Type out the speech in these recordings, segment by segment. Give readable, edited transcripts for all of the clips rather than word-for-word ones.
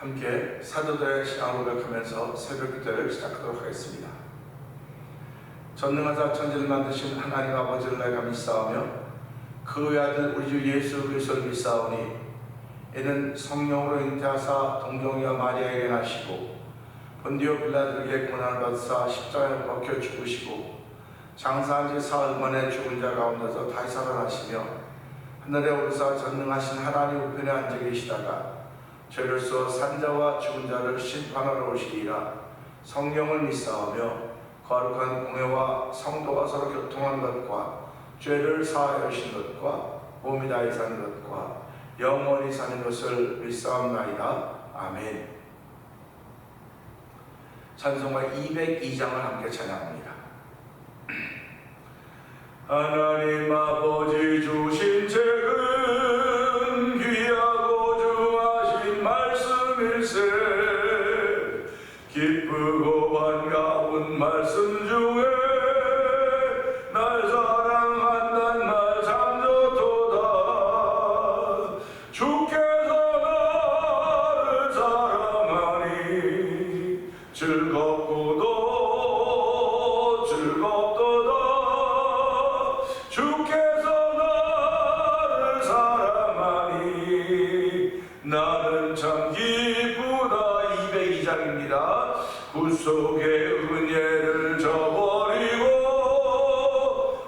함께 사도들의 신앙을 고백하면서 새벽 기도를 시작하도록 하겠습니다. 전능하사 천지를 만드신 하나님 아버지를 내가 믿사오며 그 외아들 우리 주 예수 그리스도를 믿사오니 이는 성령으로 잉태하사 동정녀 마리아에게 나시고 본디오 빌라도에게 고난을 받으사 십자가에 박혀 죽으시고 장사한 지 사흘 만에 죽은 자 가운데서 다시 살아나시며 하늘에 오르사 전능하신 하나님 우편에 앉아 계시다가 저희로서 산자와 죽은 자를 심판하러 오시리라. 성령을 믿사오며 거룩한 공회와 성도가 서로 교통한 것과 죄를 사하여 주신 것과 몸이 다히 사는 것과 영원히 사는 것을 믿사옵나이다. 아멘. 찬송가 202장을 함께 찬양합니다. 하나님 아버지 주신 책은 귀하고 중하신 말씀일세. 기쁘고 반가운 말씀 중에 날 사랑한단 말 참 좋도다. 주께서 나를 사랑하니 즐겁고도 즐겁도다. 주께서 나를 사랑하니 나는 참 기쁘다. 202장입니다. 구속의 은혜를 저버리고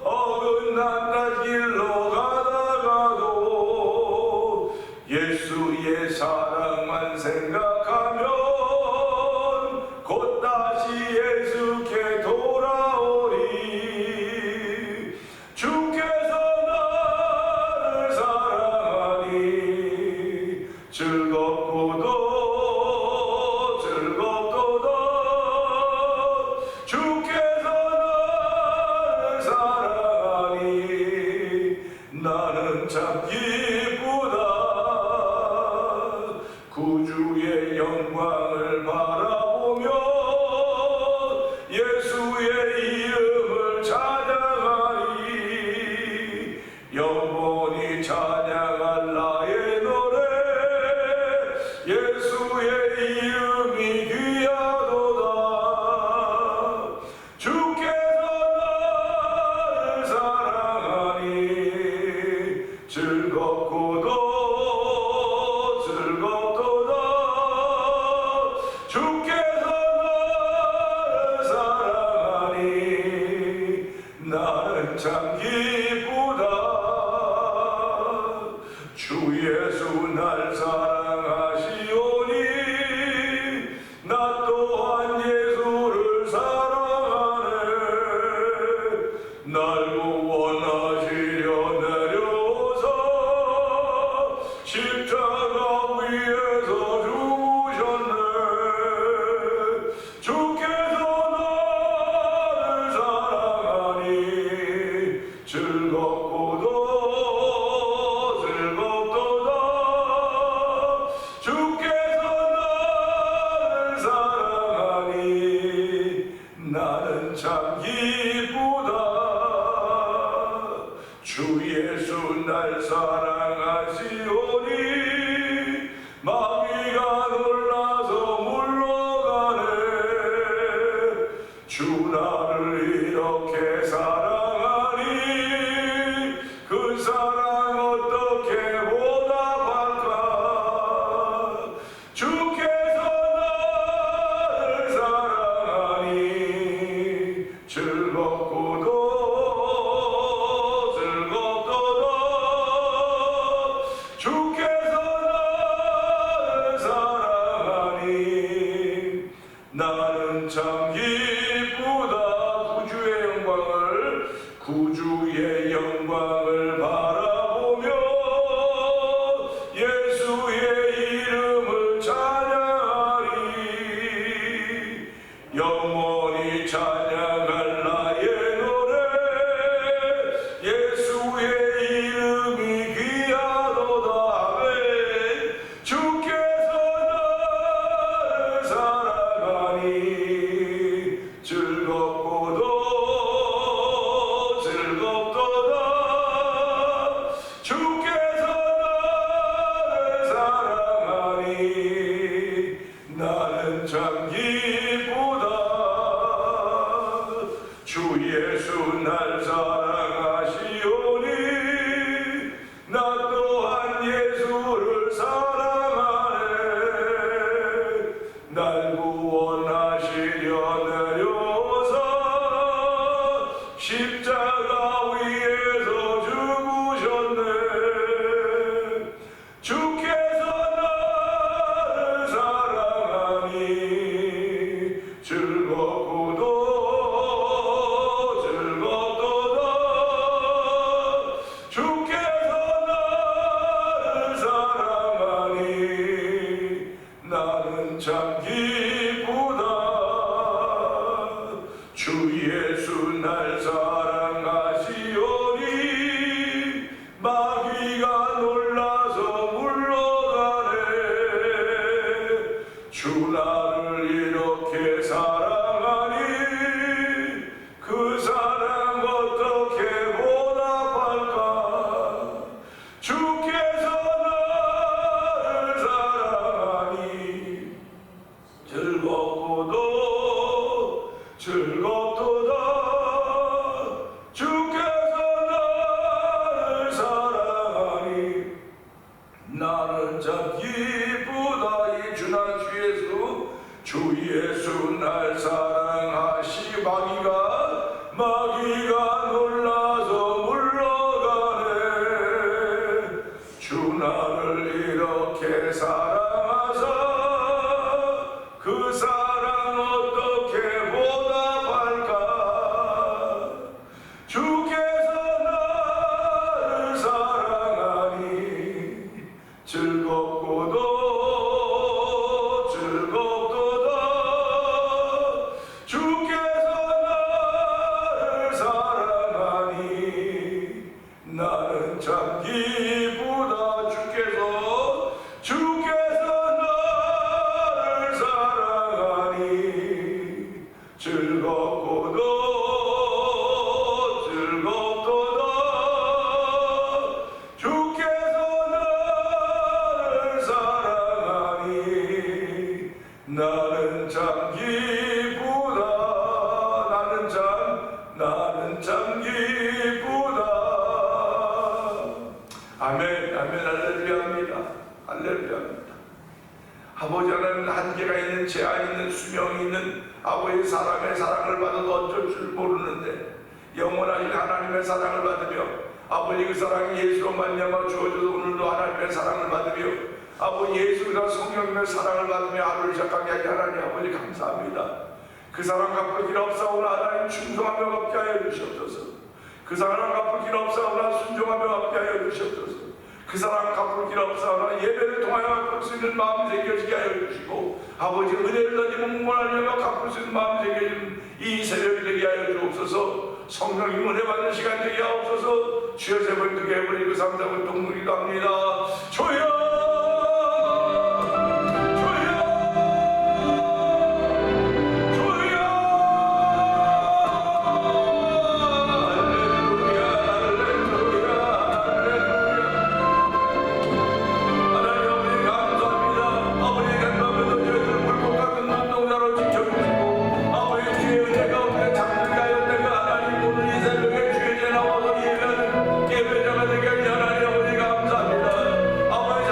어긋난 길로 가다가도 예수의 사랑만 생각하면 곧 다시 예수께 돌아오리. 주께서 나를 사랑하니 즐겁고도 즐겁도다. 주께서 나를 사랑하니 나는 참 기쁘다. 구주의 영광을 바라보며 예수의 이름을 찬양하리. 영원히 찬양할 나의 노래 예수의 이름이 귀하도다. 주께서 나를 사랑하니 즐겁고도 즐겁도다. 주께서 나를 사랑하니 나는 참 기쁘다. 주 예수 날 사랑하시오니 나 또한 예수를 사랑하네. 날 구원하시려 내려오사 십자가 위에서 죽으셨네. 참 기쁘다. 주 예수 날 사랑하시오니 나 또한 예수를 사랑하네. 날 구원하시려 내려오사 십자가 위에서 죽으셨네. 주께서 나를 사랑하니 즐겁고도 즐겁도다. 주께서 나를 사랑하니 나는 참 기쁘다. 주 예수 날 사랑하시오니 마귀가 놀라서 물러가네. 주 나를 이렇게 사랑하니 그 사랑 어떻게 보답할까. 주께서 나를 사랑하니 즐겁고도 즐겁도다. 주께서 나를 사랑하니 나는 참 기쁘다. 이 주난 주 예수, 주 예수 날 사랑하시. 마귀가 놀라서 물러가네. 주 나를 이렇게 사랑하사 그 사랑 어떻게 보답할까. 주께서 나를 사랑하니 즐겁고도 즐겁도다. 주께서 나를 사랑하니 나는 참 기쁘다. 주께서 나를 사랑하니 즐겁고도 즐겁도다. 주께서 나를 사랑하니 나는 참 기쁘다. 나는 참 기쁘다. 아멘, 아멘, 할렐루야입니다. 할렐루야입니다. 아버지 하나님, 한계가 있는, 제한 있는, 수명이 있는 아버지의 사람의 사랑을 받아도 어쩔 줄 모르는데 영원하신 하나님의 사랑을 받으며 아버지 그 사랑이 예수로 말미암아 주어져서 오늘도 하나님의 사랑을 받으며 아버지 예수가 성령님의 사랑을 받으며 하루를 시작하게 하니 하나님 아버지 감사합니다. 그 사랑 갚을 길 없사오나 하나님 충성하며 갚게 하여 주시옵소서. 그 사랑 갚을 길 없사오나 순종하며 갚게 하여 주시옵소서. 그 사랑 갚을 길 없사오나 예배를 통하여 갚을 수 있는 마음이 생겨지게 하여 주시고 아버지 은혜를 던지고 문안하며 갚을 수 있는 마음이 생겨지는 이 새벽이 되게 하여 주옵소서. 성령님 은혜 받는 시간 되게 하옵소서. 주여 세번 크게 해버리고 그 삼삼은 동물이기도 합니다. 주여 예배자가 되게 하니 하나님 아버지 감사합니다. 아버지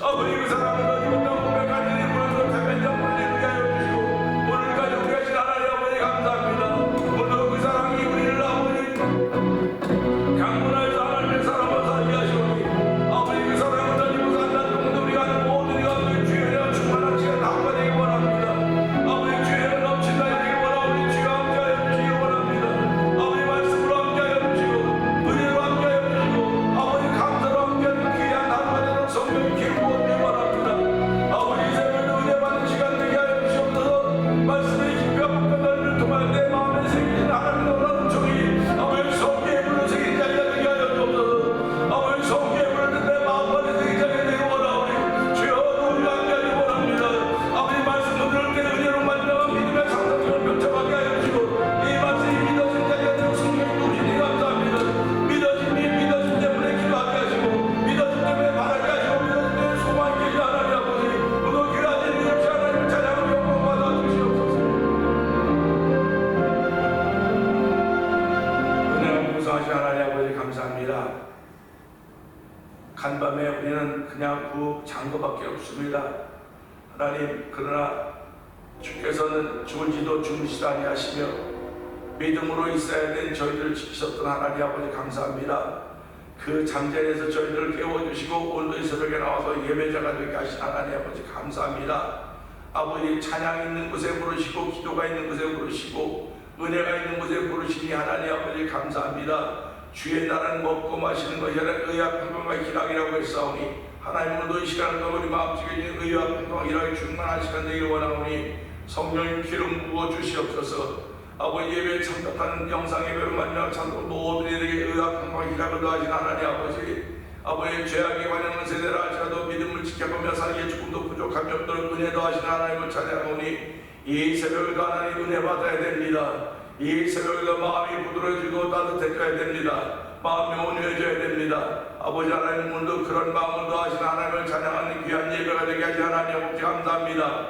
아버지 그 사랑을 가지고 땅 고백하니 불어서 태변장 물리게 하여 주시고 낮은 밤에 우리는 그냥 부잔 것밖에 없습니다. 하나님, 그러나 주께서는 죽을지도 주무시다 아니하시며 믿음으로 있어야 된 저희들을 지키셨던 하나님 아버지 감사합니다. 그 잠자리에서 저희들을 깨워주시고 오늘도 이 새벽에 나와서 예배자가 되게 하신 하나님 아버지 감사합니다. 아버지, 찬양 있는 곳에 부르시고 기도가 있는 곳에 부르시고 은혜가 있는 곳에 부르시니 하나님 아버지 감사합니다. 주의 나라는 먹고 마시는 것이 아니라 의와 평강과 희락이라고 했사오니 하나님, 오늘도 이 시간을 우리 마음속에 있는 의와 평강과 희락이 충만한 시간 되기를 원하오니 성령님 기름 부어 주시옵소서. 아버지, 예배에 참석하는 영상 예배를 만나 참석 모든 이들에게 의와 평강과 희락을 더하신 하나님 아버지, 아버지의 죄악에 관여하는 세대라 할지라도 믿음을 지켜보며 살기에 조금도 부족함이 없도록 은혜 더하신 하나님을 찬양하오니 이 새벽에도 하나님 은혜 받아야 됩니다. 이 새벽에도 마음이 부드러워지고 따뜻해져야 됩니다. 마음이 온유해져야 됩니다. 아버지 하나님, 오늘도 그런 마음을 더하신 하나님을 찬양하는 귀한 예배가 되게 하신 하나님 아버지 감사합니다.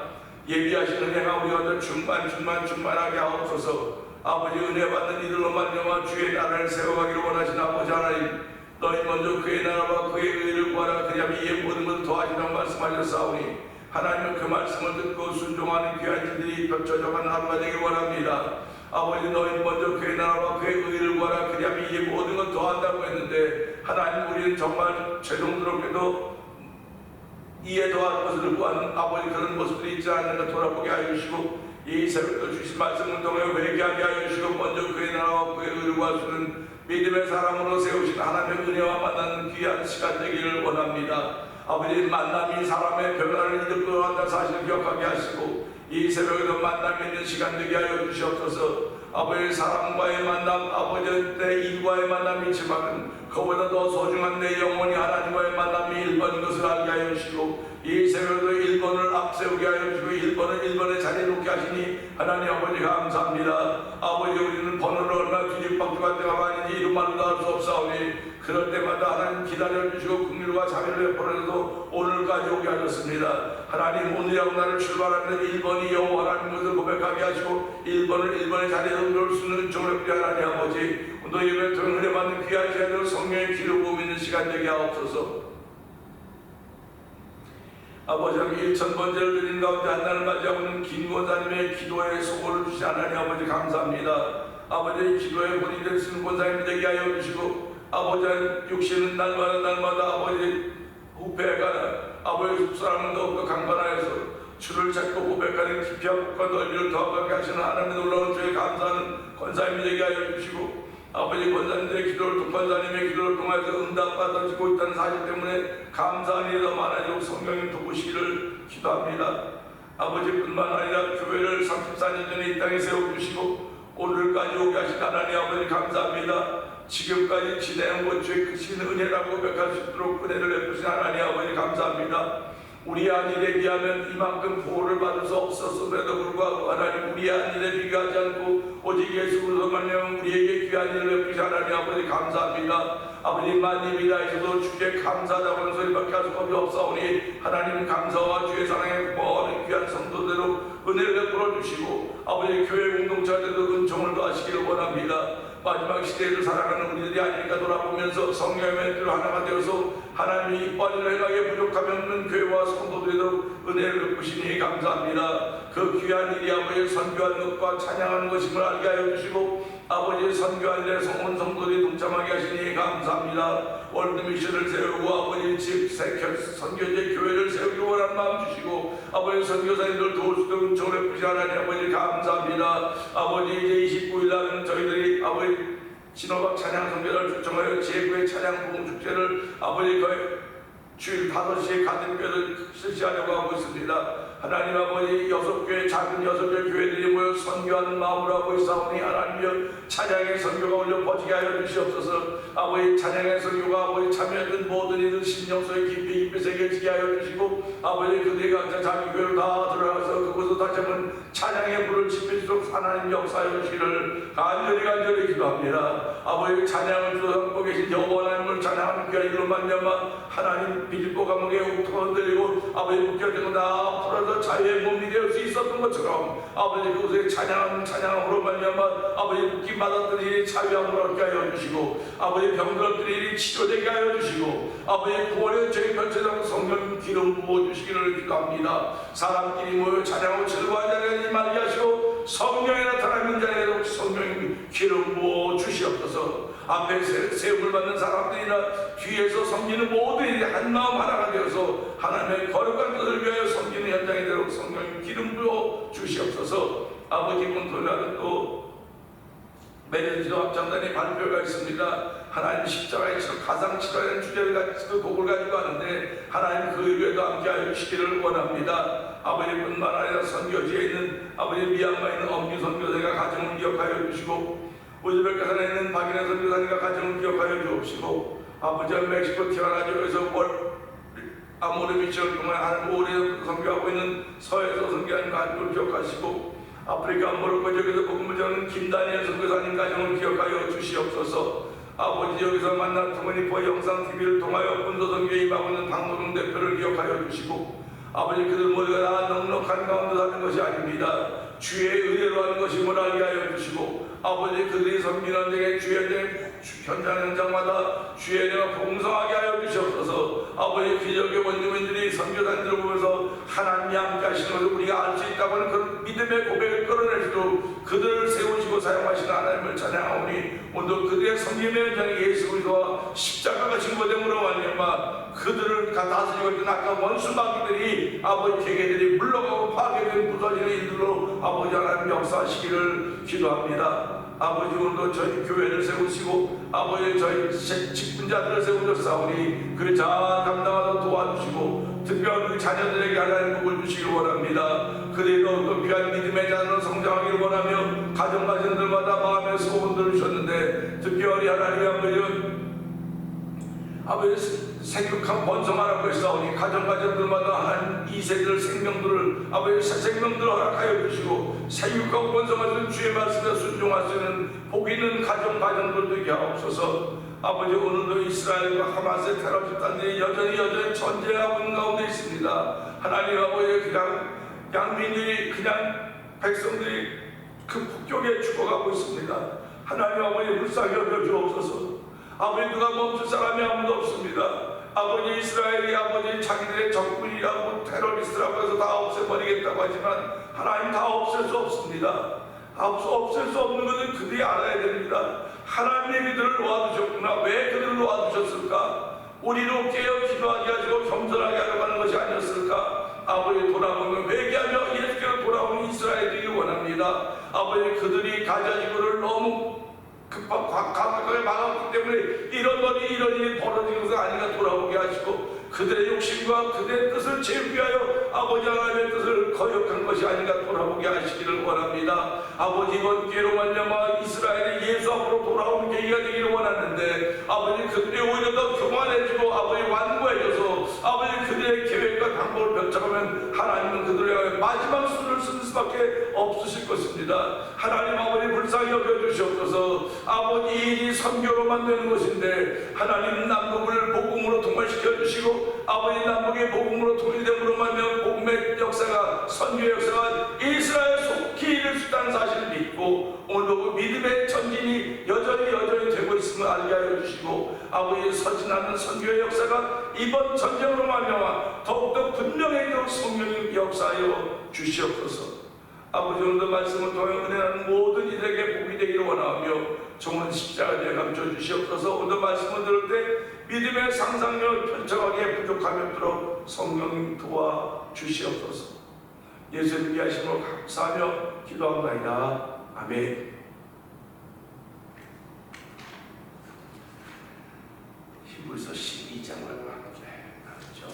예비하신 은혜가 우리 가운데 충만하게 하옵소서. 아버지, 은혜 받는 이들로 만나와 주의 나라를 세워가기를 원하신 아버지 하나님, 너희 먼저 그의 나라와 그의 의를 구하라. 그리하면 이에 모든 것을 더하시라고 말씀하셨사오니 하나님은 그 말씀을 듣고 순종하는 귀한 이들이 펼쳐져가는 하루가 되길 원합니다. 아버지, 너희 먼저 그의 나라와 그의 의를 구하라. 그리하면 이에 모든 것 더한다고 했는데 하나님, 우리는 정말 죄송스럽게도 이에 더한 것을 구하는 아버지 그런 모습들이 있지 않는가 돌아보게 하여 주시고 이 새벽도 주신 말씀을 통해 회개하게 하여 주시고 먼저 그의 나라와 그의 의를 구하시는 믿음의 사람으로 세우신 하나님의 은혜와 만나는 귀한 시간 되기를 원합니다. 아버지, 만남이 사람의 변화를 이끌고 간다는 사실을 기억하게 하시고 이 새벽에도 만남 있는 시간 되게 하여 주시옵소서. 아버지, 사람과의 만남, 아버지 내 일과의 만남이지만 그보다 더 소중한 내 영혼이 하나님과의 만남이 1번인 것을 알게 하여 주시고 이 새벽에도 1번을 앞세우게 하여 주시고 1번을 1번의 자리에 놓게 하시니 하나님 아버지 감사합니다. 아버지, 우리는 번호를 얼마나 뒤집박죽할 때가 많은지 이름만으로도 알 수 없사오니 그럴 때마다 하나님 기다려주시고 긍휼과 자비를 베풀어서 오늘까지 오게 하셨습니다. 하나님, 오늘이라고 나를 출발하는 1번이 여호와라는 것을 고백하게 하시고 1번을 1번의 자리에 놓을 수 있는 은총을 베풀어 하나님 아버지, 오늘 예배를 통해 은혜 받는 귀한 시간으로 성령의 기를 부어 믿는 시간 되게 하옵소서. 아버지, 1000번째를 드린 가운데 한날을 맞이하고 있는 김 권사님의 기도에 소고를 주신 하나님 아버지 감사합니다. 아버지, 기도에 본이 될 수 있는 권사님 되게 하여 주시고 아버지, 육신은 날마다 아버지 후패가 아버지 속사람은 더욱더 강건하여서 주를 찾고 고백하는 깊이와 넓이를 더하게 하시는 하나님의 놀라운 주에 감사하는 권사님이 되게 하여 주시고 아버지, 권사님들의 기도를 권사님의 기도를 통해서 응답받아지고 있다는 사실 때문에 감사한 일이 더 많아지고 성령님 도우시기를 기도합니다. 아버지뿐만 아니라 교회를 34년 전에 이 땅에 세워주시고 오늘까지 오게 하신 하나님 아버지 감사합니다. 지금까지 지내온 것 주의 크신 은혜라고 고백할 수 있도록 은혜를 베푸신 하나님 아버지 감사합니다. 우리 한 일에 비하면 이만큼 보호를 받을 수 없었음에도 불구하고 하나님, 우리 한 일에 비교하지 않고 오직 예수 그리스도만요 우리에게 귀한 일을 베푸신 하나님 아버지 감사합니다. 아버지, 만님이다 해서도 주께 감사하다고 하는 소리밖에 할 수가 없사오니 하나님 감사와 주의 사랑에 고마워하는 귀한 성도대로 은혜를 베풀어 주시고 아버지, 교회 공동체들도 은총을 더하시기를 원합니다. 마지막 시대를 살아가는 우리들이 아니니까 돌아보면서 성령의 멘트로 하나가 되어서 하나님이 이뻐하는 행하게 부족함이 없는 교회와 성도들에도 은혜를 베푸시니 감사합니다. 그 귀한 일이 아버지 선교하는 것과 찬양하는 것임을 알게 하여 주시고 아버지, 선교한 일에 온 성도들이 동참하게 하시니 감사합니다. 월드미션을 세우고 아버지 집 선교제 교회를 세우기 원하는 마음 주시고 아버지 선교사님들 도울 수 있도록 은총을 베푸시 하나님 아버지 감사합니다. 아버지, 이제 29일 날은 저희들이 아버지 신호박 찬양 선교를 초청하여 제9회 찬양 부흥 축제를 아버지 주일 5시에 가든교회를 실시하려고 하고 있습니다. 하나님 아버지, 6교회 작은 6교회 교회들이 모여 선교하는 마음으로 하고 있사오니 하나님이여 찬양의 선교가 올려 퍼지게 하여 주시옵소서. 아버지, 찬양의 선교가 아버지 참여했던 모든 이들 심령소에 깊이 새겨지게 하여 주시고 아버지, 그들이 각자 자기 교회로 다 들어가서 그곳에서 다시 한번 찬양의 불을 지필수록 하나님 역사하여 주시기를 간절히 기도합니다. 아버지, 찬양을 주도하고 계신 여호와 하나님을 찬양하는 귀한 이들로 말미암아 하나님 빌립보 감옥에 흔들리고 아버지 묶여있던 다 풀어서 자유의 몸이 될 수 있었던 것처럼 아버지 그곳에 찬양함으로 말미암아 아버지 묶임 받았던 일이 자유함을 얻게 하여 주시고 아버지 병들었던 일이 치료되게 하여 주시고 아버지 구원의 죄 변체장 성령 기름 부어주시기를 기도합니다. 사람끼리 모여 찬양하고 즐거워하지 않게 말게 하시고 성령에 나타나는 자에게도 성령 기름 부어 주시옵소서. 앞에 세움을 받는 사람들이나 뒤에서 섬기는 모든 일이 한마음 하나가 되어서 하나님의 거룩한 뜻을 위하여 섬기는 현장이 되도록 성령 기름 부어 주시옵소서. 아버지 본토라는 또 매년지도 합창단의 발표가 있습니다. 하나님 십자가에서 가장 치료하는 주제를 그 곡을 가지고 하는데 하나님 그 위에도 함께하여 주시기를 원합니다. 아버지뿐만 아니라 선교지에 있는 아버지 미얀마에 있는 엄규 선교사가 가정을 기억하여 주시고 우즈베키스탄에 있는 박인혜 선교사님과 가정을 기억하여 주옵시고 아버지 멕시코 티와나주에서 아모르 미치를 통해 하나님 오래 선교하고 있는 서해서 선교하는 가족을 기억하시고 아프리카 모로코 지역에서 복음을 전하는 김다니엘 선교사님 가정을 기억하여 주시옵소서. 아버지 여기서 만난 터머니퍼 영상TV를 통하여 군도선교에 임하고 있는 박노동 대표를 기억하여 주시고 아버지 그들 모두가 다 넉넉한 가운데 사는 것이 아닙니다. 주의 의대로 하는 것임을 알게 하여 주시고 아버지 그들이 섬기는 데에 주의 현장마다 주의 은혜가 풍성하게 하여 주시옵소서. 아버지 기적의 원주민들이 선교단들을 보면서 하나님이 함께 하시는 것을 우리가 알 수 있다고 하는 그 믿음의 고백을 끌어내시도록 그들을 세우시고 사용하시는 하나님을 찬양하오니 오늘 그들의 섬김의 현장에 예수 그리스도와 십자가가 증거됨으로 말미암아 그들을 다스리고 있던 아까 원수 마귀들이 아버지 계계들이 물러가고 파괴된 부서지는 일들로 아버지 하나님 역사하시기를 기도합니다. 아버지 오늘도 저희 교회를 세우시고 아버지 저희 직분자들을 세우셨사오니 그를 잘 감당하도록 도와주시고 특별히 우리 자녀들에게 하나님 복을 주시길 원합니다. 그들도 또 귀한 믿음의 자녀로 성장하기를 원하며 가정들마다 마음의 소원들을 주셨는데 특별히 하나님 아버지 생육한 번성하라고 했사오니 가정들마다 하나님 이 세대들 생명들을 아버지 새 생명들을 허락하여 주시고 생육하고 번성할 수 있는 주의 말씀에 순종할 수 있는 복 있는 가정들도 있게 하옵소서. 아버지 오늘도 이스라엘과 하마스의 테러 집단들이 여전히 전쟁하고 있는 가운데 있습니다. 하나님 아버지 그냥 양민들이 그냥 백성들이 그 폭격에 죽어가고 있습니다. 하나님 아버지 불쌍히 여겨 주옵소서. 아버지 누가 멈출 사람이 아무도 없습니다. 아버지 이스라엘이 아버지 자기들의 적군이라고 테러리스트라고 해서 다 없애버리겠다고 하지만 하나님 다 없앨 수 없습니다. 없앨 수 없는 것은 그들이 알아야 됩니다. 하나님이 그들을 놓아두셨구나. 왜 그들을 놓아두셨을까? 우리로 깨어 기도하게 하시고 겸손하게 하려고 하는 것이 아니었을까? 아버지 돌아보면 회개하며 예수께로 돌아오는 이스라엘이기 원합니다. 아버지 그들이 가자 지구를 너무 강력하게 막았기 때문에 이런 일이 벌어지는 것은 아닌가 돌아오게 하시고 그들의 욕심과 그들의 뜻을 채우기 위하여 아버지 하나님의 뜻을 거역한 것이 아닌가 돌아보게 하시기를 원합니다. 아버지 이번 기회로 말미암아 이스라엘이 예수 앞으로 돌아오는 계기가 되기를 원하는데 아버지 그들이 오히려 더 교만해지고 아버지 완고해져서 아버지 그들의 계획과 방법을 펼쳐가면 하나님은 그들을 향해 마지막 수를 쓸 수밖에 없으실 것입니다. 하나님 아버지 불쌍히 여겨주시옵소서. 아버지 이 선교로만 되는 것인데 하나님 남북을 복음으로 통일시켜 주시고 아버지 남북의 복음으로 통일됨으로 말미암아 복음의 역사가 선교의 역사가 이스라엘 속히 이룰 수 있다는 사실을 믿고 오늘도 그 믿음의 전진이 여전히 되고 있음을 알게 하여 주시고 아버지 서진하는 선교의 역사가 이번 전쟁으로 말미암아 더욱더 분명해지도록 성령님 역사하여 주시옵소서. 아버지 오늘도 말씀을 통해 은혜하는 모든 이들에게 복이 되기를 원하며 종은 십자가에 감춰 주시옵소서. 오늘도 말씀을 들을 때 믿음의 상상력을 펼쳐가기에 부족함이 없도록 성령님 도와 주시옵소서. 예수님께 하심으로 감사하며 기도합니다. 아멘. 히브리서 12장을 함께 나누죠.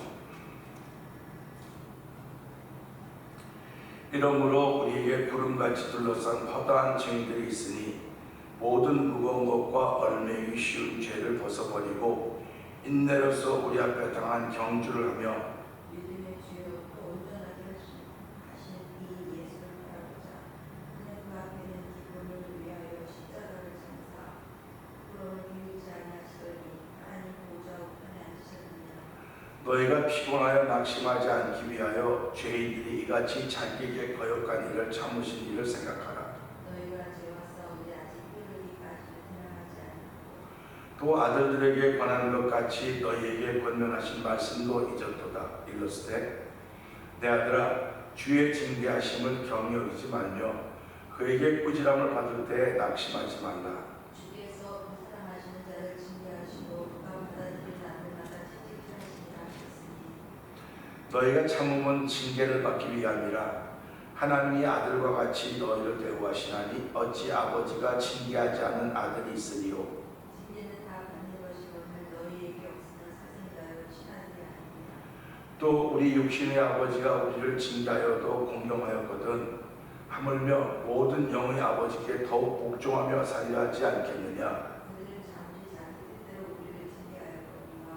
이러므로 우리에게 구름같이 둘러싼 허다한 증인들이 있으니 모든 무거운 것과 얼매기 쉬운 죄를 벗어버리고 인내로서 우리 앞에 당한 경주를 하며 믿음의 주요 또 온전하게 하신 이 예수를 바라보자. 그는 그 앞에는 기쁨을 위하여 십자가를 장사 부러움을 비우지 아니하시더니 하나님 보좌 우편에 앉으셨느니라. 너희가 피곤하여 낙심하지 않기 위하여 죄인들이 이같이 자기에게 거역한 일을 참으신 일을 생각하라. 너희가 죄와 싸우지 아직 이르기까지 드러나지 않고 또 아들들에게 권하는 것 같이 너희에게 권면하신 말씀도 잊었도다. 일렀으되 내 아들아 주의 징계하심을 경히 여기지 말며 그에게 꾸지람을 받을 때 낙심하지 말라. 주께서 그 사랑하시는 자를 징계하시고 그가 받아들이는 아들마다 채찍질하시니라 하셨으니 너희가 참음은 징계를 받기 위함이라. 하나님이 아들과 같이 너희를 대우하시나니 어찌 아버지가 징계하지 않은 아들이 있으리요. 징계는 다 받는 것이거늘 너희에게 없으면 사생자여 친아들이 아닙니다. 또 우리 육신의 아버지가 우리를 징계하여도 공경하였거든 하물며 모든 영의 아버지께 더욱 복종하며 살려 하지 않겠느냐. 그들은 잠시 자기 뜻대로 우리를 징계하였거니와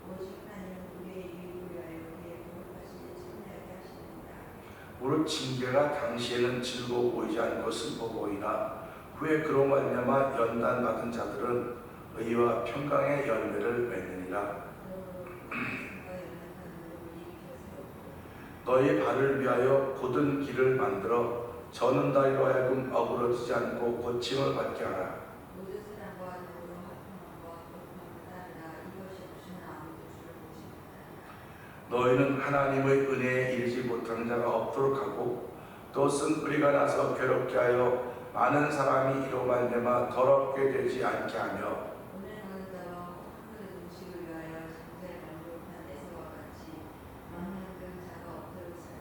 오직 하나님은 우리의 유익을 위하여 그의 거룩하심에 참여하게 하시느니라. 무릇 징계가 당시에는 즐거워 보이지 않고 슬퍼 보이나 후에 그로 말미암아 연단받은 자들은 의와 평강의 열매를 맺느니라. 너희 발을 위하여 곧은 길을 만들어 저는 다리로 하여금 어그러지지 않고 고침을 받게 하라. 모든 사람과 더불어 화평함과 거룩함을 따르라. 이것이 없으면 아무도 주를 보지 못하리라. 너희는 하나님의 은혜에 이르지 못한 자가 없도록 하고 또 쓴뿌리가 나서 괴롭게 하여 많은 사람이 이로 말미암아 더럽게 되지 않게 하며 오늘하는 자와 하늘의 음식을 위하여 잠자리 만족한 에서와 같이 망령된 자가 없도록 살리라.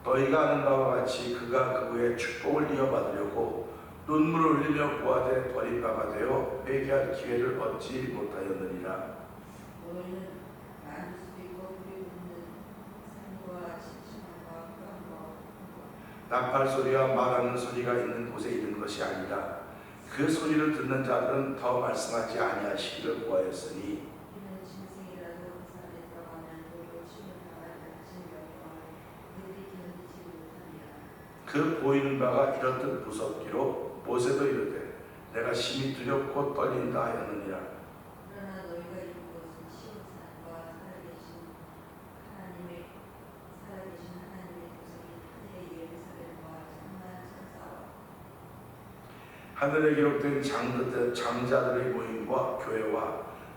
너희가 아는 바와 같이 그가 그 후에 축복을 이어받으려고 눈물을 흘리며 구하되 버림바가 되어 회개할 기회를 얻지 못하였느니라. 너희는 나눌 수 있고 불이 붙는 산과 침침함과 흑암과 나팔 소리와 말하는 소리가 있는 곳에 있는 것이 아니라 그 소리를 듣는 자들은 더 말씀하지 아니하시기를 구하였으니 이는 짐승이라도 그 산에 들어가면 돌로 침을 당할 같은 명령을 그들이 견디지 못하니라. 그 보이는 바가 이렇듯 무섭기로 모세도 이르되 내가 심히 두렵고 떨린다 하였느니라. 그러나 너희가 이룬 것은 시온 산과 살아계신 하나님의 도성인 하늘의 예루살렘과 장만한 천사와 하늘에 기록된 장자들의 모임과 교회와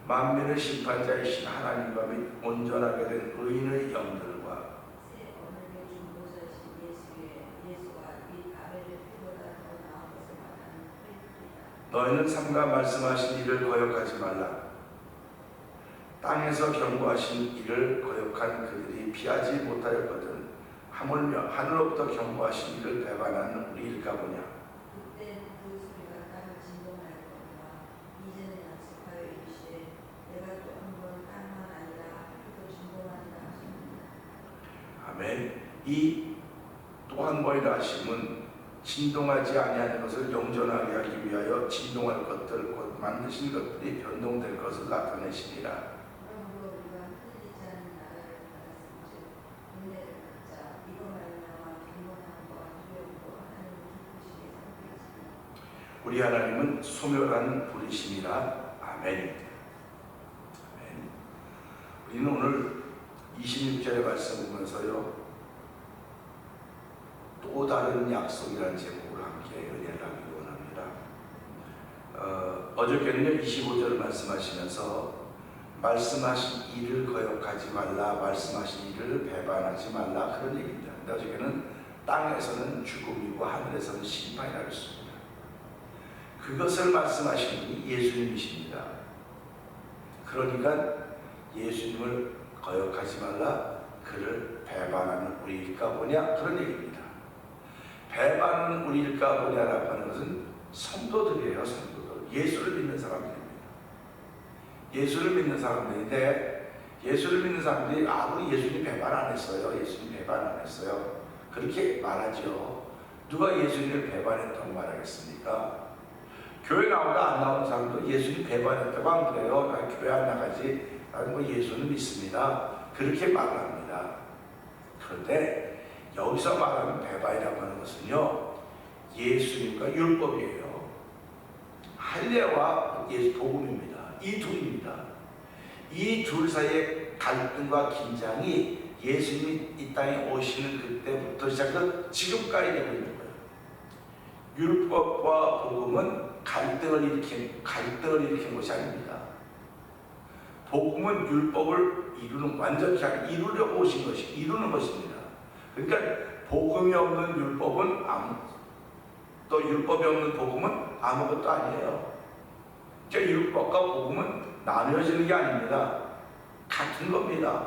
만민의 심판자이신 하나님과 및 온전하게 된 의인의 영들과 새 언약의 중보자이신 예수와 및 아벨의 피보다 더 나은 것을 말하는 그리스도이다. 너희는 삼가 말씀하신 일을 거역하지 말라. 땅에서 경고하신 일을 거역한 그들이 피하지 못하였거든 하물며 하늘로부터 경고하신 일을 배반하는 우리일까 보냐. 그때 그 소리가 땅을 진동하였거니와 이제는 약속하여 이르시되 내가 또 한 번 땅만 아니라 하늘도 진동하리라 하셨느니라. 아멘. 이 또 한 번이라 하심은 진동하지 아니하는 것을 영존하게 하기 위하여 진동할 것들 곧 만드신 것들이 변동될 것을 나타내시니라. 그러므로 우리가 흔들리지 않는 나라를 받았은즉 은혜를 받자. 이로 말미암아 경건함과 두려움으로 하나님을 기쁘시게 섬기시니 우리 하나님은 소멸하는 분이시니라. 아멘. 아멘. 우리는 오늘 26절의 말씀 보면서요 또 다른 약속이라는 제목으로 함께 은혜를 하기 원합니다. 어저께는요 25절을 말씀하시면서 말씀하신 일을 거역하지 말라, 말씀하신 일을 배반하지 말라 그런 얘기입니다. 근데 어저께는 땅에서는 죽음이고 하늘에서는 심판이라고 했습니다. 그것을 말씀하신 분이 예수님이십니다. 그러니까 예수님을 거역하지 말라, 그를 배반하는 우리일까 보냐 그런 얘기입니다. 배반하는 우리일까 보냐라고 하는 것은 성도들이에요. 성도들, 예수를 믿는 사람들입니다. 예수를 믿는 사람들인데 예수를 믿는 사람들이 우리 예수님 배반 안 했어요. 예수님 배반 안 했어요. 그렇게 말하죠. 누가 예수님을 배반했다고 말하겠습니까? 교회 나오다 안 나오는 사람도 예수님 배반했다고 안 그래요. 난 교회 안 나가지. 나는 뭐 예수는 믿습니다. 그렇게 말합니다. 그런데 여기서 말하는 배반이라고 하는 것은요 예수님과 율법이에요. 할례와 예수 복음입니다. 이 둘입니다. 이 둘 사이에 갈등과 긴장이 예수님이 이 땅에 오시는 그때부터 시작해서 지금까지 되고 있는 거예요. 율법과 복음은 갈등을 일으킨 것이 아닙니다. 복음은 율법을 완전히 이루려고 오신 이루는 것입니다. 그러니까 복음이 없는 율법은 또 율법이 없는 복음은 아무것도 아니에요. 그러니까 율법과 복음은 나누어지는 게 아닙니다. 같은 겁니다.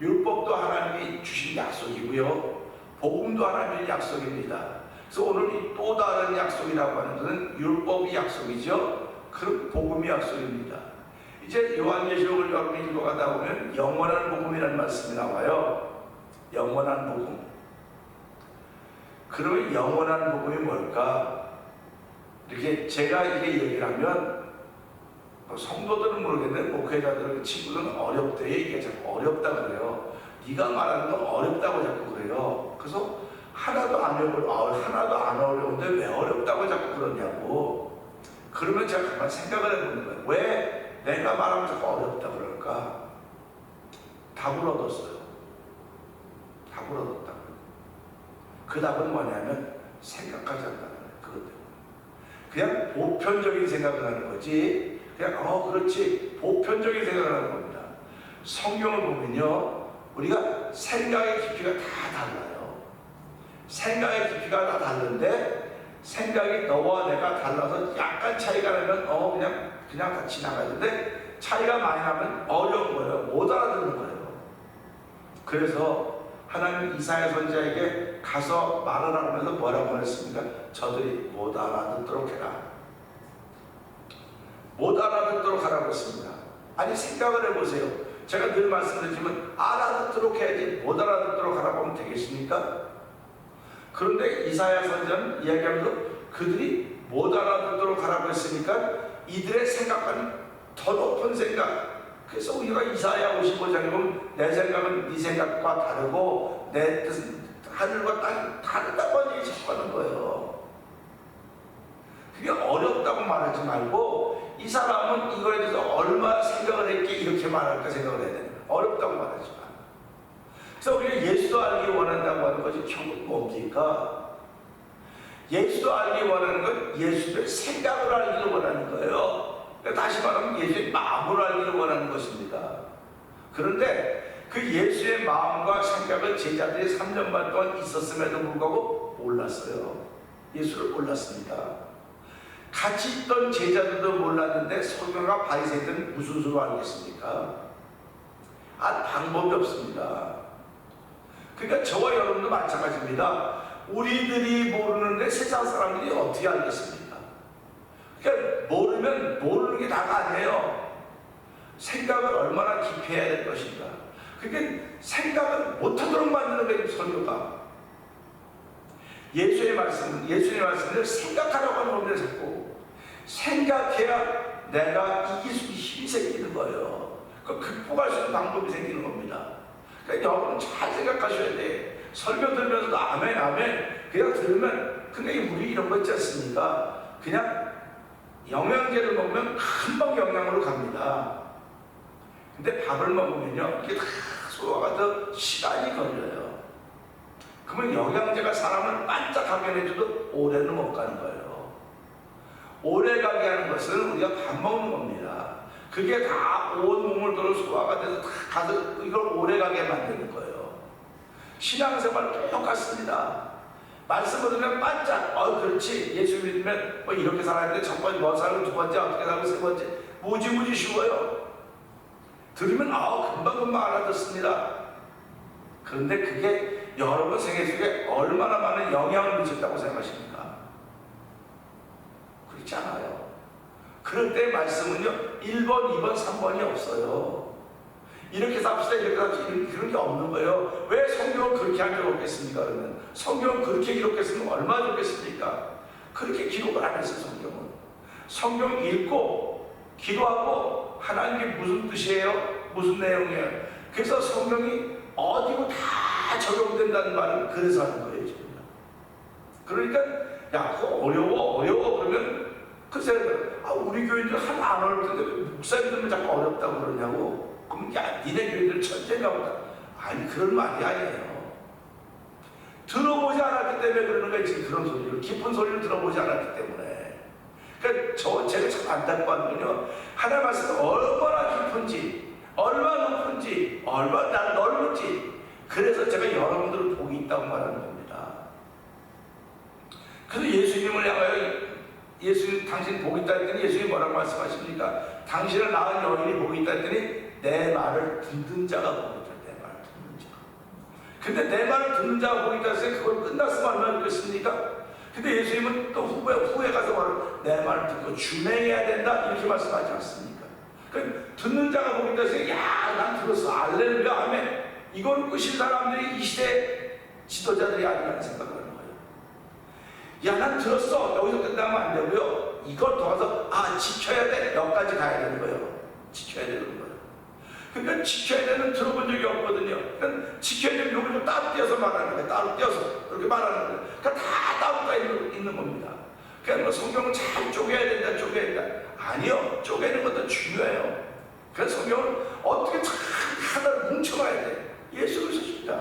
율법도 하나님이 주신 약속이고요, 복음도 하나님의 약속입니다. 그래서 오늘 이 또 다른 약속이라고 하는 것은 율법이 약속이죠. 그럼 복음이 약속입니다. 이제 요한계시록을 여러분이 읽어가다 보면 영원한 복음이라는 말씀이 나와요. 영원한 복음. 그러면 영원한 복음이 뭘까? 이렇게 제가 이게 얘기를 하면 성도들은 모르겠는데 목회자들 친구들은 어렵대요. 이게 자꾸 어렵다 그래요. 네가 말하는 건 어렵다고 자꾸 그래요. 그래서 하나도 안 어려운데 왜 어렵다고 자꾸 그러냐고. 그러면 제가 가만 생각을 해보는 거예요. 왜 내가 말하면 자꾸 어렵다 그럴까? 답을 얻었어요. 답을 얻었다고요. 그 답은 뭐냐면 생각하지 않는다는 거예요. 그것 때문에. 그냥 보편적인 생각을 하는 거지. 그냥 그렇지, 보편적인 생각을 하는 겁니다. 성경을 보면요, 우리가 생각의 깊이가 다 달라요. 생각의 깊이가 다 다른데 생각이 너와 내가 달라서 약간 차이가 나면 그냥 다 지나가는데 차이가 많이 나면 어려운 거예요. 못 알아듣는 거예요. 그래서 하나님 이사야 선지자에게 가서 말을 하면서 뭐라고 했습니까? 저들이 못 알아듣도록 해라. 못 알아듣도록 하라고 했습니다. 아니, 생각을 해보세요. 제가 늘 말씀드리지만 알아듣도록 해야지 못 알아듣도록 하라고 하면 되겠습니까? 그런데 이사야 선지자는 이야기하면서 그들이 못 알아듣도록 하라고 했으니까 이들의 생각과는 더 높은 생각. 그래서 우리가 이사야 55장에 보면 내 생각은 네 생각과 다르고 내 뜻은 하늘과 땅이 다르다고 얘기하는 거예요. 그게 어렵다고 말하지 말고 이 사람은 이거에 대해서 얼마나 생각을 했기에 이렇게 말할까 생각을 해야 되는 거예요. 어렵다고 말하지 마. 그래서 우리가 예수도 알기 원한다고 하는 것이 결국 뭡니까? 예수도 알기 원하는 건 예수의 생각을 알기를 원하는 거예요. 그러니까 다시 말하면 예수의 마음을 알기를 원하는 것입니다. 그런데 그 예수의 마음과 생각을 제자들이 3년 반 동안 있었음에도 불구하고 몰랐어요. 예수를 몰랐습니다. 같이 있던 제자들도 몰랐는데 서기관과 바리새인들은 무슨 수로 알겠습니까? 방법이 없습니다. 그러니까 저와 여러분도 마찬가지입니다. 우리들이 모르는데 세상 사람들이 어떻게 알겠습니까? 그러니까 모르면 모르는 게 다가 아니에요. 생각을 얼마나 깊이 해야 될 것인가. 그러니까 생각을 못하도록 만드는 거예요, 설교가. 예수님의 말씀을 생각하라고 하는 겁니다. 자꾸 생각해야 내가 이길 수 있는 힘이 생기는 거예요. 극복할 수 있는 방법이 생기는 겁니다. 그러니까 여러분 잘 생각하셔야 돼. 설교 들으면서도 아멘 아멘 그냥 들으면, 근데 우리 이런 거 있지 않습니까? 그냥 영양제를 먹으면 금방 영양으로 갑니다. 근데 밥을 먹으면요, 이게 다 소화가 더 시간이 걸려요. 그러면 영양제가 사람을 반짝하게 해줘도 오래는 못 가는 거예요. 오래 가게 하는 것은 우리가 밥 먹는 겁니다. 그게 다 온 몸을 돌아 소화가 돼서 다 가서 이걸 오래 가게 만드는 거예요. 신앙생활 똑같습니다. 말씀을 들으면 반짝, 그렇지, 예수 믿으면 이렇게 살아야 돼. 첫 번째 뭐 살고, 두 번째 어떻게 살고, 세 번째 무지무지 쉬워요. 들으면 금방금방 알아듣습니다. 그런데 그게 여러분 생애 속에 얼마나 많은 영향을 미쳤다고 생각하십니까? 그렇지 않아요. 그럴 때 말씀은요, 1번, 2번, 3번이 없어요. 이렇게 삽시다, 이렇게 삽시다, 그런 게 없는 거예요. 왜 성경은 그렇게 한 적 없겠습니까? 그러면 성경은 그렇게 기록했으면 얼마나 좋겠습니까? 그렇게 기록을 안 했어요. 성경 읽고 기도하고 하나님께 무슨 뜻이에요? 무슨 내용이에요? 그래서 성경이 어디고 다 적용된다는 말은 그래서 하는 거예요. 지금. 그러니까 그거 어려워 그러면 글쎄, 우리 교인들 하나 안 어렵던데 왜 목사님들은 자꾸 어렵다고 그러냐고. 그럼 야, 니네 교회들 천재인가 보다. 아니, 그런 말이 아니에요. 들어보지 않았기 때문에 그러는 거예요. 지금 그런 소리를, 깊은 소리를 들어보지 않았기 때문에. 그러니까 제가 참 안타까운 건요, 하나님 말씀이 얼마나 깊은지, 얼마나 높은지, 얼마나 넓은지, 그래서 제가 여러분들을 복이 있다고 말하는 겁니다. 그래서 예수님을 향하여, 예수님 당신 복이 있다 했더니 예수님이 뭐라고 말씀하십니까? 당신을 낳은 여인이 복이 있다 했더니 내 말을 듣는 자가 복이 있다. 내 말을 듣는 자. 근데 내 말을 듣는 자가 복이 있다 했으니 그걸 끝났으면 얼마나 좋겠습니까? 근데 예수님은 또 후에 가서 말을 내 말을 듣고 준행해야 된다 이렇게 말씀하지 않습니까? 그 듣는 자가 복이 있다 했으니 야, 난 들었어. 알렐루야 아멘. 이걸 끄신 사람들이 이 시대 지도자들이 아니라는 생각을 하는 거예요. 야, 난 들었어. 여기서 끝나면 안 되고요. 이걸 더 가서 지켜야 돼. 여기까지 가야 되는 거예요. 지켜야 되는 거예요. 그러니까 지켜야 되는 들어본 적이 없거든요. 그러니까 지켜야 되는 요걸 좀 따로 띄어서 말하는 거예요. 따로 띄어서 그렇게 말하는 거예요. 그러니까 다 따로 있는 겁니다. 그러니까 뭐 성경을 잘 쪼개야 된다, 쪼개야 된다. 아니요. 쪼개는 것도 중요해요. 그래서 성경을 어떻게 잘 하나를 뭉쳐놔야 돼. 예수 그리스도입니다.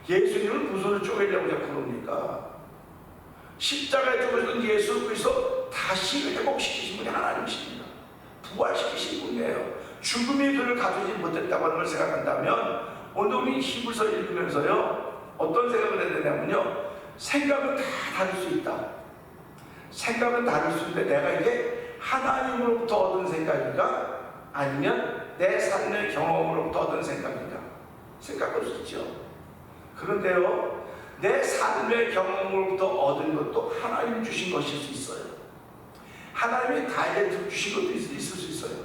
예수님을 무엇을 쪼개려고 자꾸 그럽니까? 십자가에 죽으신 예수 그리스도 다시 회복시키신 분이 하나님이십니다. 부활시키신 분이에요. 죽음이 그를 가두지 못했다고 하는 걸 생각한다면 오늘 우리 히브리서 읽으면서요 어떤 생각을 해야 되냐면요, 생각은 다 다를 수 있다. 생각은 다를 수 있는데 내가 이게 하나님으로부터 얻은 생각인가 아니면 내 삶의 경험으로부터 얻은 생각인가 생각할 수 있죠. 그런데요, 내 삶의 경험으로부터 얻은 것도 하나님 주신 것일 수 있어요. 하나님이 다이렉트로 주신 것도 있을 수 있어요.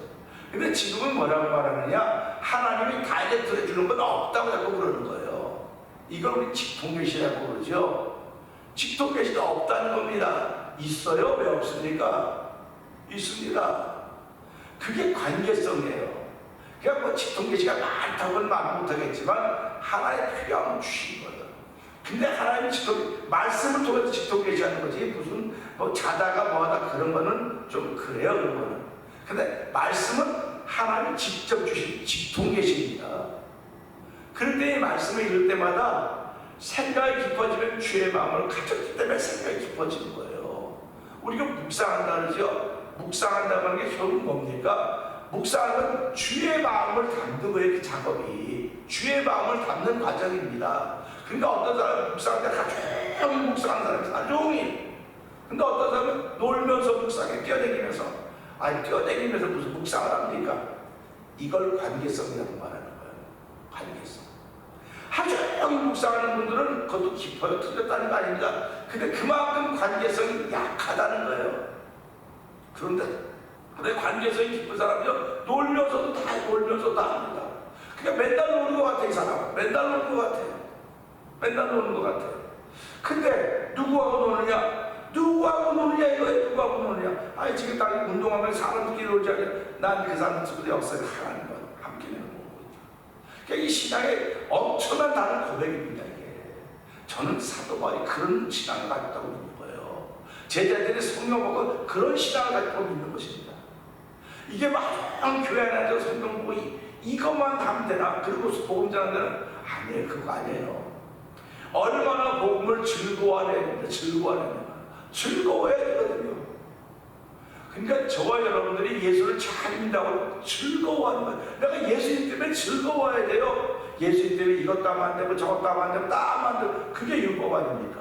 근데 지금은 뭐라고 말하느냐, 하나님이 다이렉트로 주는 건 없다고 자꾸 그러는 거예요. 이걸 우리 직통계시라고 그러죠. 직통계시가 없다는 겁니다. 있어요? 왜 없습니까? 있습니다. 그게 관계성이에요. 그러니까 뭐 직통계시가 많다고는 말 못하겠지만 하나의 필요함을 주신 거예요. 근데 하나님이 말씀을 통해서 직통계시하는 거지 무슨 뭐 자다가 뭐하다 그런 거는 좀 그래요. 그런 거는. 근데 말씀은 하나님이 직접 주신 직통계시입니다. 그럴 때 이 말씀을 읽을 때마다 생각이 깊어지면 주의 마음을 가졌기 때문에 생각이 깊어지는 거예요. 우리가 묵상한다 그러죠. 묵상한다고 하는 게 결국 뭡니까? 묵상은 주의 마음을 담는 거예요. 그 작업이 주의 마음을 담는 과정입니다. 그러니까 어떤 사람은 묵상할 때 하루 종일 묵상하는 사람이 하루 종일. 근데 어떤 사람은 놀면서 묵상해, 뛰어다니면서. 아니, 뛰어다니면서 무슨 묵상을 합니까? 이걸 관계성이라고 말하는 거예요. 관계성. 하루 종일 묵상하는 분들은 그것도 깊어요. 틀렸다는 거 아닙니다. 근데 그만큼 관계성이 약하다는 거예요. 그런데 관계성이 깊은 사람이요, 놀면서도 다 합니다. 그러니까 맨날 노는 것 같아, 이 사람. 맨날 노는 것 같아요. 맨날 노는 것 같아요. 근데 누구하고 노느냐? 누구하고 노느냐 이거예요. 누구하고 노느냐? 아니, 지금 딱 운동하면 사람들끼리 놀지 않냐? 난 그 사람들끼리 없어요. 하나님과 함께 내는 거거든요. 그러니까 이 신앙에 엄청난 다른 고백입니다. 이게. 저는 사도 바울이 그런 신앙을 가졌다고 믿는 거예요. 제자들이 성경 보고 그런 신앙을 가지고 믿는 것입니다. 이게 막 교회 안에 앉아서 성경 보고 이것만 하면 되나? 그리고 복음 전하는 데는 아니에요. 그거 아니에요. 얼마나 복음을 즐거워해야 됩니다. 즐거워해야 되거든요. 그러니까 저와 여러분들이 예수를 잘 믿는다고 즐거워하는 거예요. 내가 예수님 때문에 즐거워해야 돼요. 예수님 때문에 이것도 하면 안 되고 저것도 하면 안 되고 다 하면 안 되고 그게 율법 아닙니까?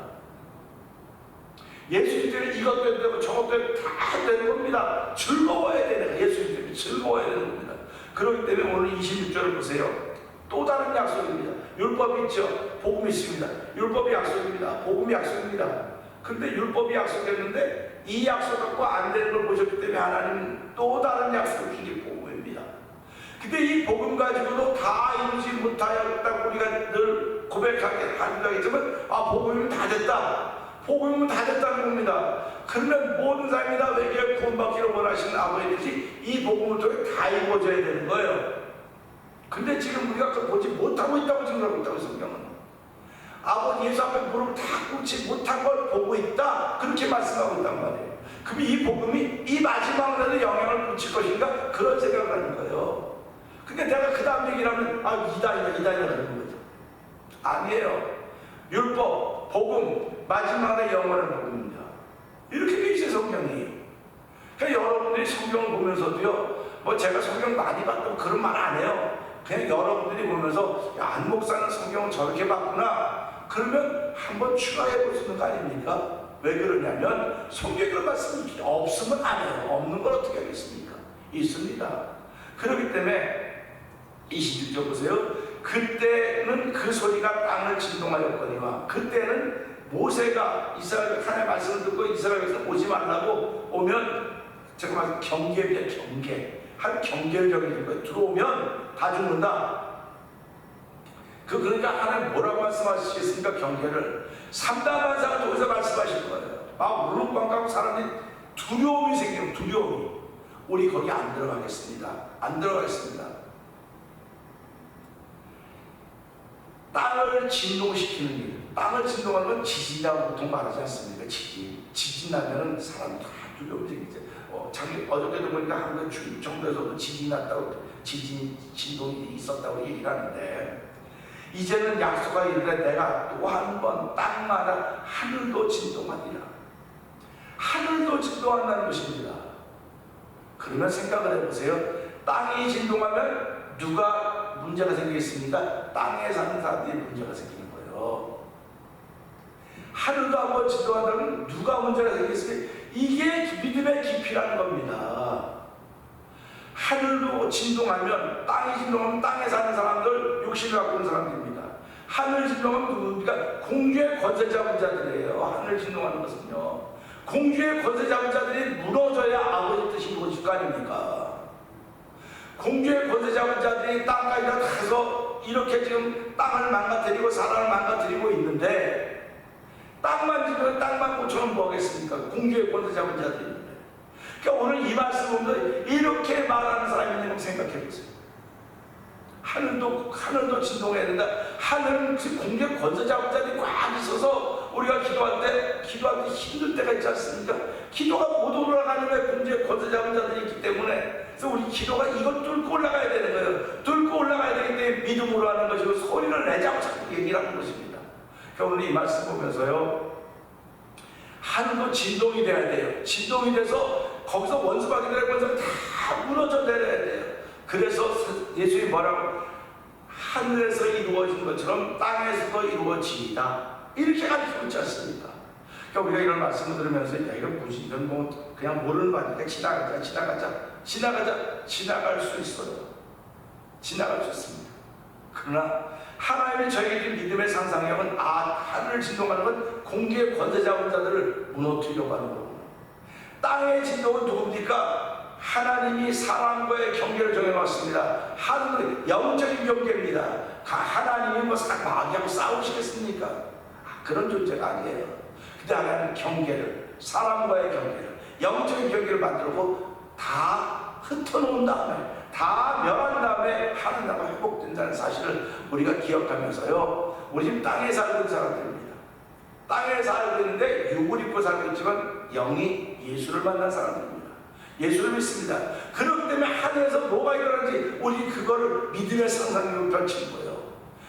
예수님 때문에 이것도 해야 되고 저것도 해야 되고 다 되는 겁니다. 즐거워해야 돼요. 내가 예수님 때문에 즐거워해야 되는 겁니다. 그렇기 때문에 오늘 26절을 보세요. 또 다른 약속입니다. 율법이 있죠. 복음이 있습니다. 율법이 약속입니다. 복음이 약속입니다. 그런데 율법이 약속했는데 이 약속 갖고 안 되는 걸 보셨기 때문에 하나님은 또 다른 약속을 주신 게 복음입니다. 근데 이 복음 가지고도 다 이루지 못하였다고 우리가 늘 고백하겠지만 복음이면 다 됐다. 복음이면 다 됐다는 겁니다. 그러면 모든 사람이 다 외교에 구원받기를 원하시는 아버지듯이 이 복음을 통해 다 이루어져야 되는 거예요. 근데 지금 우리가 그걸 보지 못하고 있다고 생각하고 있다고 성경은. 아버지 예수 앞에 무릎을 다 꿇지 못한 걸 보고 있다. 그렇게 말씀하고 있단 말이에요. 그럼 이 복음이 이 마지막 날에 영향을 미칠 것인가? 그런 생각을 하는 거예요. 근데 내가 그 다음 얘기를 하면 이단이다 그러는 거죠. 아니에요. 율법, 복음, 마지막에 영원한 복음입니다. 이렇게 돼 있어요, 성경이. 그러니까 여러분들이 성경을 보면서도요, 뭐 제가 성경 많이 봤다고 그런 말 안 해요. 그냥 여러분들이 보면서 안 목사는 성경을 저렇게 봤구나, 그러면 한번 추가해 볼 수 있는 거 아닙니까? 왜 그러냐면 성경에 그런 말씀이 없으면 안 해요. 없는 걸 어떻게 하겠습니까? 있습니다. 그렇기 때문에 26절 보세요. 그때는 그 소리가 땅을 진동하였거니와, 그때는 모세가 이스라엘 하나님의 말씀을 듣고 이스라엘에서 오지 말라고 오면, 제가 말씀 경계입니다. 경계. 한 경계를 정해준 거예요. 들어오면 다 죽는다. 그러니까 하나님 뭐라고 말씀하시겠습니까? 경계를 삼다반사가 통해서 말씀하실 거예요. 울룩방가고 사람들이 두려움이 생기면, 두려움이, 우리 거기 안 들어가겠습니다. 안 들어가겠습니다. 땅을 진동시키는 일, 땅을 진동하는 건 지진이라고 보통 말하지 않습니까? 지진 나면은 사람이 다 두려움이 생기죠. 어저께도 보니까 한국 정부에서도 지진이 났다고, 진동이 있었다고 얘기를 하는데, 이제는 약속과 이르되 내가 또 한 번 땅마다 하늘도 진동하리라. 하늘도 진동한다는 것입니다. 그러면 생각을 해보세요. 땅이 진동하면 누가 문제가 생기겠습니까? 땅에 사는 사람들이 문제가 생기는 거예요. 하늘도 한번 진동한다면 누가 문제가 생기겠습니까? 이게 믿음의 깊이라는 겁니다. 하늘도 진동하면, 땅이 진동하면 땅에 사는 사람들, 욕심을 갖고 있는 사람들입니다. 하늘 진동하면 누굽니까? 공주의 권세 잡은 자들이에요. 하늘 진동하는 것은요, 공주의 권세 잡은 자들이 무너져야 아버지 뜻이 이루어질 거 아닙니까? 공주의 권세 잡은 자들이 땅까지 가서 이렇게 지금 땅을 망가뜨리고 사람을 망가뜨리고 있는데, 땅만 지면 땅만 고쳐면 뭐 하겠습니까? 공주의 권세 잡은 자들이 있는데. 그러니까 오늘 이 말씀 보면 이렇게 말하는 사람이 있는 걸 생각해 보세요. 하늘도 진동해야 된다. 하늘은 공주의 권세 잡은 자들이 꽉 있어서 우리가 기도할 때 힘들 때가 있지 않습니까? 기도가 못 올라가는 거예요. 공주의 권세 잡은 자들이 있기 때문에. 그래서 우리 기도가 이걸 뚫고 올라가야 되는 거예요. 뚫고 올라가야 되기 때문에 믿음으로 하는 것이고, 소리를 내자고 자꾸 얘기를 하는 것입니다. 그러니까 오늘 이 말씀 보면서요, 하늘도 진동이 돼야 돼요. 진동이 돼서 거기서 원수마귀들의 권세가 다 무너져 내려야 돼요. 그래서 예수님이 뭐라고? 하늘에서 이루어진 것처럼 땅에서도 이루어지이다. 이렇게 가르치고 있지 않습니까? 그러니까 우리가 이런 말씀을 들으면서, 야, 이건 무슨, 이건 뭐 그냥 모르는 말이니까 지나갈 수 있어요. 지나갈 수 있습니다. 그러나 하나님이 저에게 믿음의 상상력은, 하늘을 진동하는 건 공기의 권세 잡은 자들을 무너뜨리려고 하는 거구나. 땅의 진동은 누굽니까? 하나님이 사람과의 경계를 정해놨습니다. 하늘은 영적인 경계입니다. 하나님이 뭐 마귀하고 싸우시겠습니까? 그런 존재가 아니에요. 근데 하나님은 경계를, 사람과의 경계를, 영적인 경계를 만들고 다 흩어놓은 다음에, 다 멸한 다음에 하늘 나라가 회복된다는 사실을 우리가 기억하면서요, 우리 지금 땅에 살고 있는 사람들입니다. 땅에 살고 있는데 육을 입고 살고 있지만 영이 예수를 만난 사람들입니다. 예수를 믿습니다. 그렇기 때문에 하늘에서 뭐가 일어나는지 우리 그거를 믿음의 상상력을 펼치는 거예요.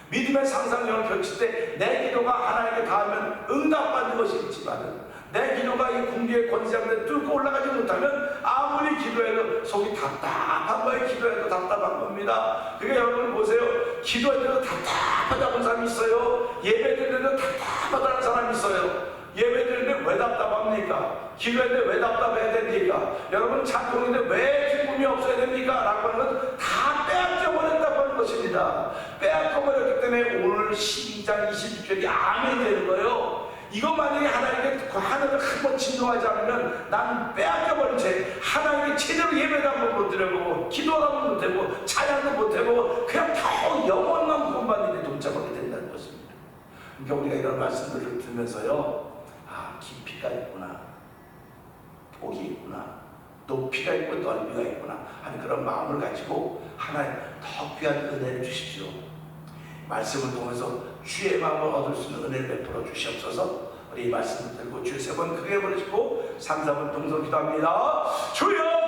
믿음의 상상력을 펼칠 때 내 기도가 하나님께 닿으면 응답받는 것이 있지만, 내 기도가 이 공기의 권세함에 뚫고 올라가지 못하면 아무리 기도해도 속이 답답한 거예요. 기도해도 답답한 겁니다. 그러니까 여러분 보세요. 기도할 때도 답답하다는 사람이 있어요. 예배 드릴 때도 답답하다는 사람이 있어요. 예배 드리는데 왜 답답합니까? 기도할 때 왜 답답해야 됩니까? 여러분 찬송인데 왜 기쁨이 없어야 됩니까? 라고 하는 건 다 빼앗겨 버렸다고 하는 것입니다. 빼앗겨 버렸기 때문에 오늘 12장 26절이 아멘이 되는 거예요. 이거 만약에 하나님께 하늘을 한번 진동하지 않으면 난 빼앗겨버린 채 하나님께 제대로 예배도 한번 못 드려보고, 기도도 한번 못 해보고, 찬양도 못 해보고, 그냥 더 영원만 구원받는 데 동참하게 된다는 것입니다. 그러니까 우리가 이런 말씀들을 들으면서요, 깊이가 있구나, 폭이 있구나, 높이가 있고 넓이가 있구나 하는 그런 마음을 가지고 하나님 더 귀한 은혜를 주십시오. 말씀을 통해서 주의 마음을 얻을 수 있는 은혜를 베풀어 주시옵소서. 우리 이 말씀을 들고 주의 세 번 크게 부르시고 3, 4분 동성 기도합니다. 주여!